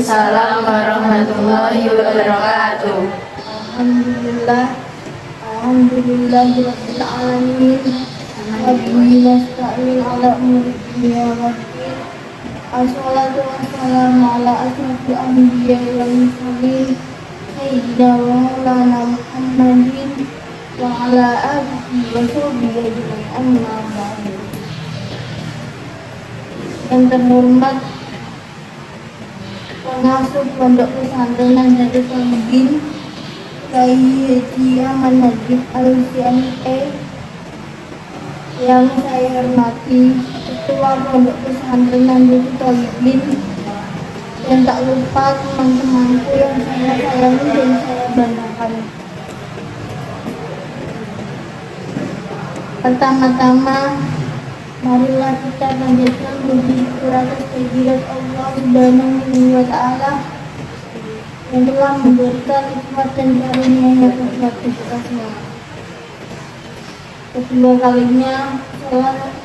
Waalaikumsalam warahmatullahi wabarakatuh. Alhamdulillah, alhamdulillahirabbil alamin. Wa bihi nasta'in ala umuri dunya waddin. Assalatu wassalamu ala asyrafil anbiya'i wal mursalin sayyidina wa maulana Muhammadin wa ala alihi wa sahbihi ajma'in, amma ba'du. Yang terhormat pengasuh Pondok Pesantren Nahdlatul Talibin Kiai Haji Ahmad Najib Al-CME, yang saya hormati Ketua Pondok Pesantren Nahdlatul Talibin, dan tak lupa teman-temanku yang saya sayangi dan saya banggakan. Pertama-tama, marilah kita panjatkan puji syukur atas kehadirat Allah Subhanahu wa Ta'ala yang telah memberikan nikmat dan karunia-Nya kepada kita semua. Kedua kalinya,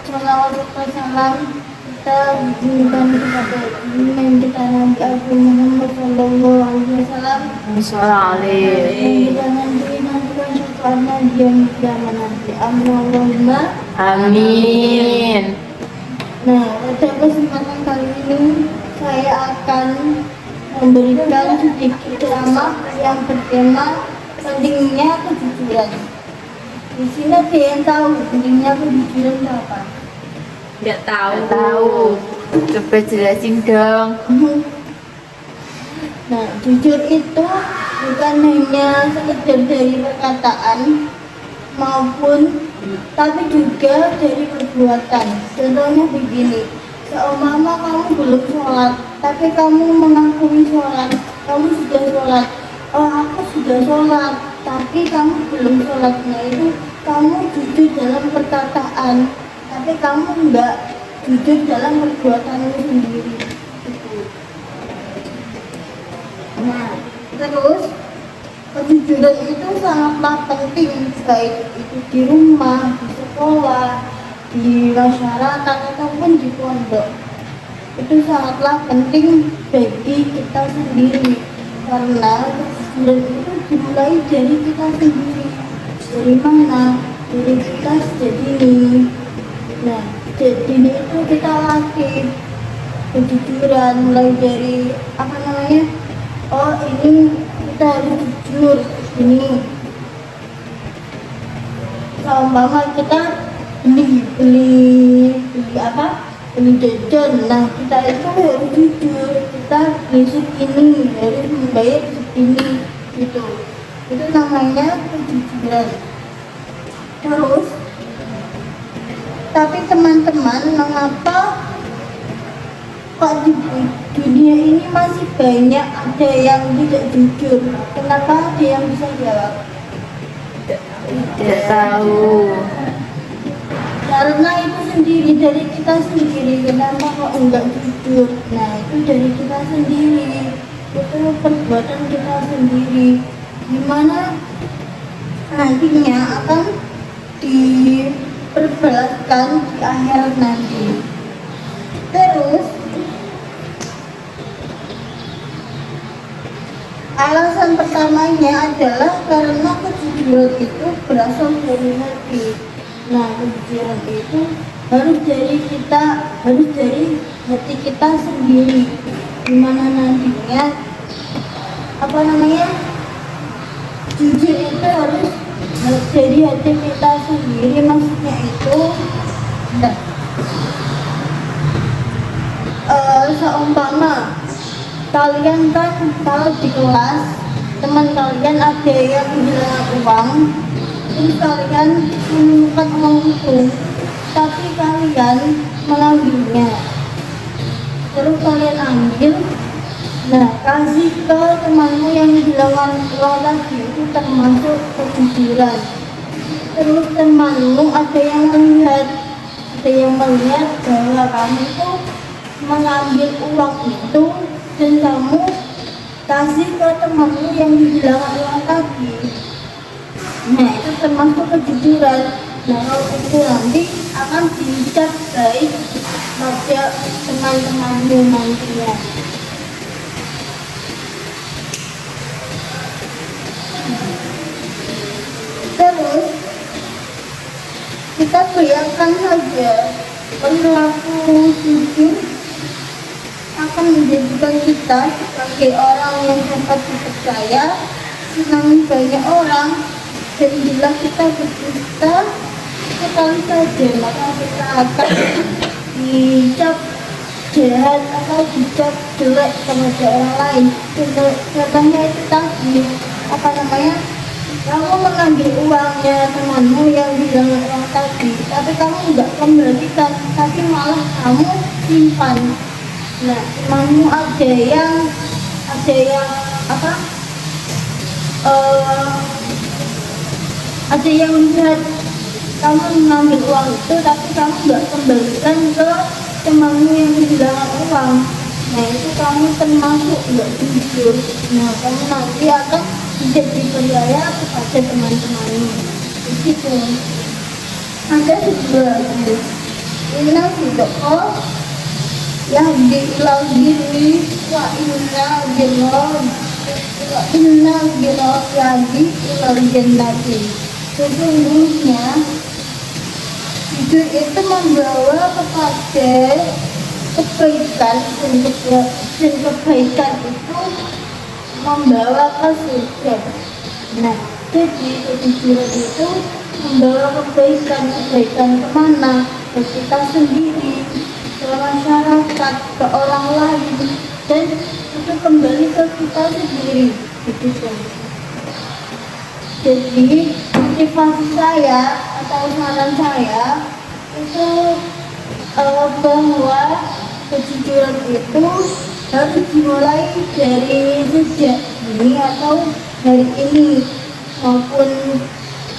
salawat serta salam kita berikan kepada junjungan kita Nabi Agung Muhammad Sallallahu Alaihi Wasallam, yang kita nantikan syafaatnya di yaumil qiyamah nanti. Allahumma Amin. Nah, pada kesempatan kali ini saya akan memberikan sedikit ceramah yang bertema pentingnya kejujuran. Di sini ada yang tahu pentingnya kejujuran itu apa? Nggak tahu. Coba jelasin dong. Nah, jujur itu bukan hanya sekedar dari perkataan maupun tapi juga dari perbuatan. Contohnya begini, seumpama kamu belum sholat, tapi kamu mengakui sholat, kamu sudah sholat. Oh, aku sudah sholat, tapi kamu belum sholat. Nah, itu kamu jujur dalam perkataan, tapi kamu enggak jujur dalam perbuatanmu sendiri. Gitu. Nah, terus kejujuran itu sangatlah penting, baik itu di rumah, di sekolah, di masyarakat ataupun di pondok. Itu sangatlah penting bagi kita sendiri, karena kejujuran itu dimulai dari kita sendiri. Dari mana? Dari kita sejak dini. Nah, sejak dini itu kita latih kejujuran, mulai dari apa namanya? Oh, ini kita harus jujur ini. Seumpama kita beli apa? Beli jajan. Nah, kita itu harus jujur. Kita beli ini harus membayar segini gitu. Itu namanya kejujuran. Terus, tapi teman-teman, mengapa kok di dunia ini masih banyak ada yang tidak jujur? Kenapa? Ada yang bisa jawab? Tidak tahu. Karena itu sendiri, dari kita sendiri. Kenapa kok enggak jujur? Nah, itu dari kita sendiri. Itu perbuatan kita sendiri. Gimana nantinya akan diperbalaskan di akhirat nanti. Terus, alasan pertamanya adalah karena kejujuran itu berasal dari hati. Nah, kejujuran itu harus dari hati kita sendiri. Dimana nantinya jujur itu harus dari hati kita sendiri. Maksudnya itu, seumpama kalian kan kalau di kelas teman kalian ada yang kehilangan uang, terus kalian menemukan uang itu, tapi kalian mengambilnya, terus kalian ambil, nah kasih ke temanmu yang kehilangan uang tadi, itu termasuk kejujuran. Terus temanmu ada yang melihat bahwa kamu itu mengambil uang itu dan kamu kasih ke temanmu yang kehilangan uang tadi. Nah, itu termasuk kejujuran. Nah, kalau itu nanti akan dicap baik pada teman-temanmu nantinya. Kita bayangkan saja, perilaku jujur akan menjadikan kita sebagai orang yang dapat dipercaya, senang banyak orang, dan bila kita berdusta sekali saja maka kita akan dicap jahat atau dicap jelek kepada orang lain. Contohnya itu tadi, apa namanya, kamu mengambil uangnya temanmu yang bilang uang tadi, tapi kamu nggak kembalikan, tapi malah kamu simpan. Nah, temanmu ada yang apa? Ada yang lihat kamu mengambil uang itu, tapi kamu nggak kembalikan ke temanmu yang kehilangan uang. Nah, itu kamu termasuk nggak jujur. Nah, kamu nanti akan tidak dipercaya kepada teman-temanmu. Begitu. Ada sebuah hadis. Inna sidqo yahdi ilal birri wa inna birra yahdi ilal jannati. Sesungguhnya jujur itu membawa kepada kebaikan, dan kebaikan itu membawa ke surga. Nah, jadi kejujuran itu membawa kebaikan kemana? Ke kita sendiri, ke masyarakat, ke orang lain, dan itu kembali ke kita sendiri. Begitu. Jadi motivasi saya atau saran saya itu bahwa kejujuran itu harus dimulai dari sejak ini atau hari ini, maupun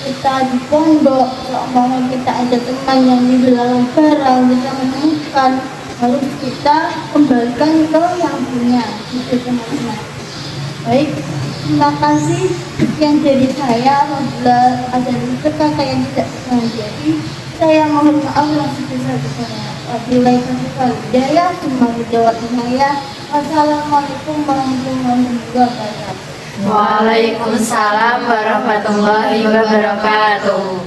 kita di pondok, kalau kita ada teman yang hilang barang, kita menemukan, harus kita kembalikan ke yang punya, itu teman-teman. Baik, terima kasih. Sekian dari saya. Apabila ada kata yang tidak menjadi, saya mohon maaf yang sebesar-besarnya. Wabillahi taufiq wal hidayah. Semoga jawab saya. Wassalamualaikum warahmatullahi wabarakatuh. Waalaikumsalam warahmatullahi wabarakatuh.